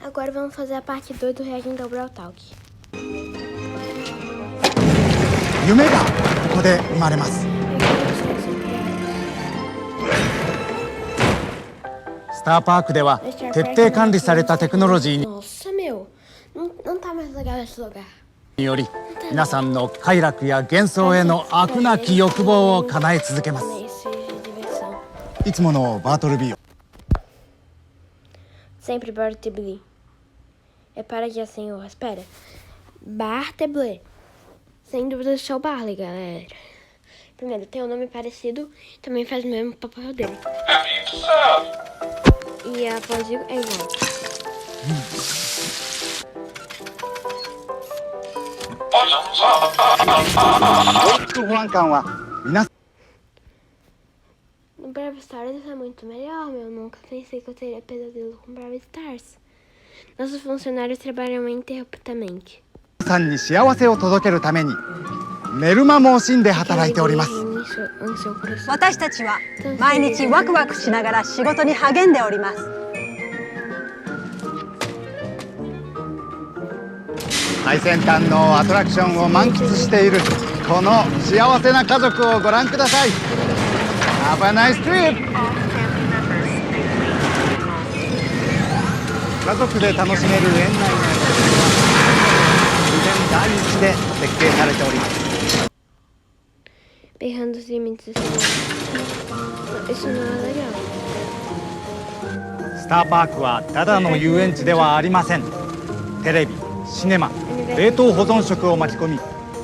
Agora vamos fazer a parte 2 do Reagindo ao Brawl Talk. 夢がここで生まれます。スターパークでは徹底管理されたテクノロジー Nossa, meu. Não tá mais legal esse lugar. により皆さんの快楽や幻想への飽くなき欲望を叶え続けます。いつものバートルビーを Sempre Bartleby. É para já, senhor. Espera. Bartleby. Sem dúvida, esse é o Barley, galera. Primeiro, tem um nome parecido, também faz o mesmo papel dele. E a voz é igual. 保安官は皆さん No Brawl Stars é muito melhor, meu. Nunca pensei que eu teria pesadelo com Brawl Stars. Nossos funcionários trabalham ininterruptamente. さんに幸せを届けるために寝る間も惜しんで働いております。私たちは毎日ワクワクしながら仕事に励んでおります。最先端のアトラクションを満喫しているこの幸せな家族をご覧ください。Have a nice trip! 家族で楽しめる園内の自然第一で設計されております。 Berrando os limites assim. Isso não é legal. スターパークはただの遊園地ではありません。テレビ、シネマ、冷凍保存食を巻き込み、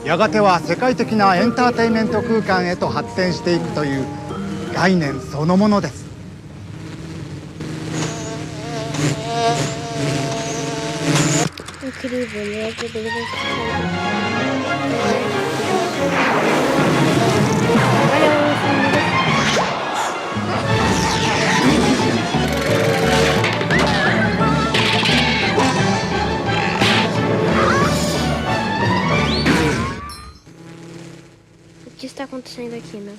やがては世界的なエンターテインメント空間へと発展していくという概念そのものです。Incrível, né? Que beleza. O que está acontecendo aqui, né?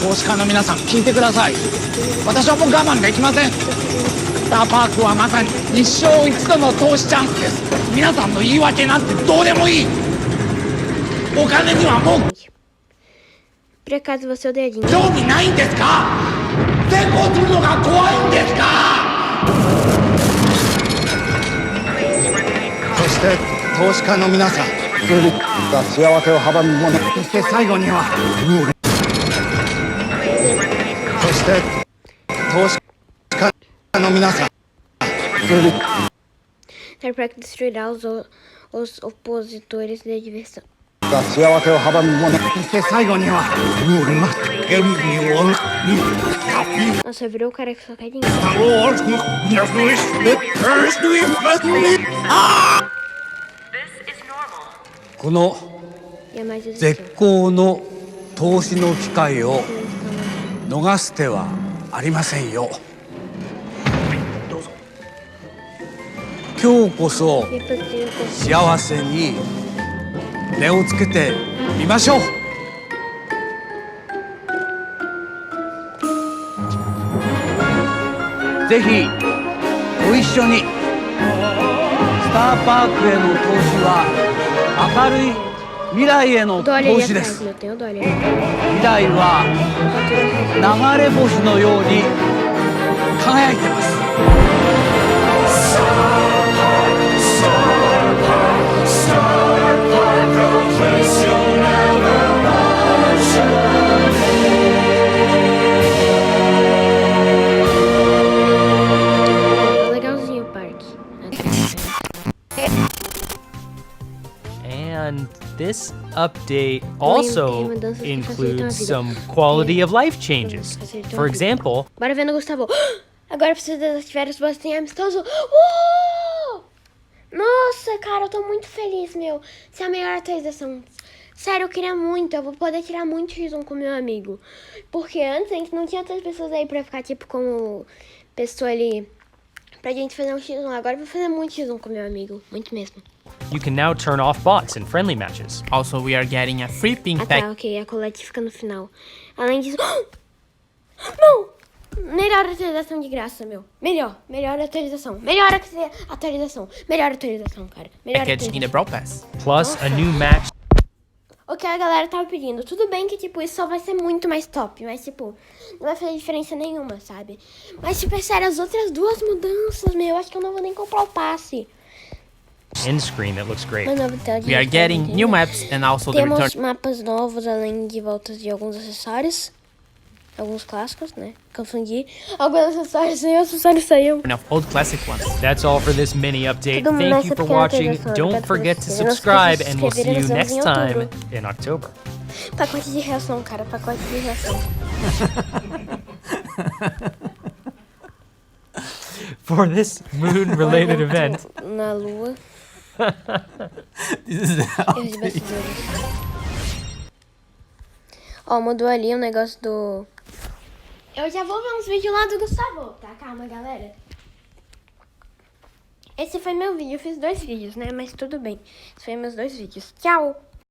投資家の皆さん聞いてください。私はもう我慢できません。スターパークはまさに一生一度の投資チャンスです。皆さんの言い訳なんてどうでもいい。お金にはもう Por acaso você odeia dinheiro? 興味ないんですか。成功するのが怖いんですか。そして投資家の皆さん、数日が幸せを阻むもの、そして最後にはそして投資家の皆さん、数日 Starpack destruirá os opositores da diversão. が幸せを阻むもの、そして最後には Nossa, virou o cara que só quer dinheiro. この E é mais 絶好の投資の機会を逃す手はありませんよ。今日こそ幸せに値をつけてみましょう。ぜひご一緒に。スターパークへの投資は明るい未来への投 Eu tô olhando ali 資で atrás, す。 meu. Tem o Dolly. 未来は流れ星のように輝いてます。Legalzinho o parque. And this update also includes some quality of life changes. For example, Bora vendo, Gustavo. Agora precisa desativar os botões amistosos. Nossa, cara, eu tô muito feliz, meu. Essa é a melhor atualização. Sério, eu queria muito. Eu vou poder tirar muito X1 com meu amigo. Porque antes a gente não tinha tantas pessoas aí pra ficar, tipo, como pessoa ali. Pra gente fazer um X1. Agora eu vou fazer muito X1 com meu amigo. Muito mesmo. you can now turn off bots in friendly matches. Also, we are getting a free pink Ah pack. tá, ok. A colete fica no final. Além disso... Não! Melhor atualização de graça, meu. Melhor atualização. Melhor atualização, cara. Melhor Package in the atualização. Brawl Pass. Plus a new match O que a galera tava pedindo. Tudo bem que, tipo, isso só vai ser muito mais top. Mas, tipo, não vai fazer diferença nenhuma, sabe? Mas, tipo, é sério, as outras duas mudanças, meu, acho que eu não vou nem comprar o passe. end screen that looks great. Uma nova tela de We are getting retorno, new maps and also the Temos return mapas novos, além de voltas de alguns acessórios. Alguns clássicos, né? Confundi. Alguns acessórios saiu. of old classic ones. That's all for this mini update. Tudo Thank nessa you for pequena watching. atualização. Don't Obrigado por forget to assistir. Não se subscribe, esqueça de and we'll se see you inscrever, next nos vemos em time outubro. in October. Pacote de reação, cara. Pacote de reação. For this moon-related event, Na lua. This is the E os bastidores. Ó, mudou ali o negócio do... Eu já vou ver uns vídeos lá do Gustavo, tá? Calma, galera. Esse foi meu vídeo. Eu fiz 2 vídeos, né? Mas tudo bem. Esses foram meus 2 vídeos. Tchau!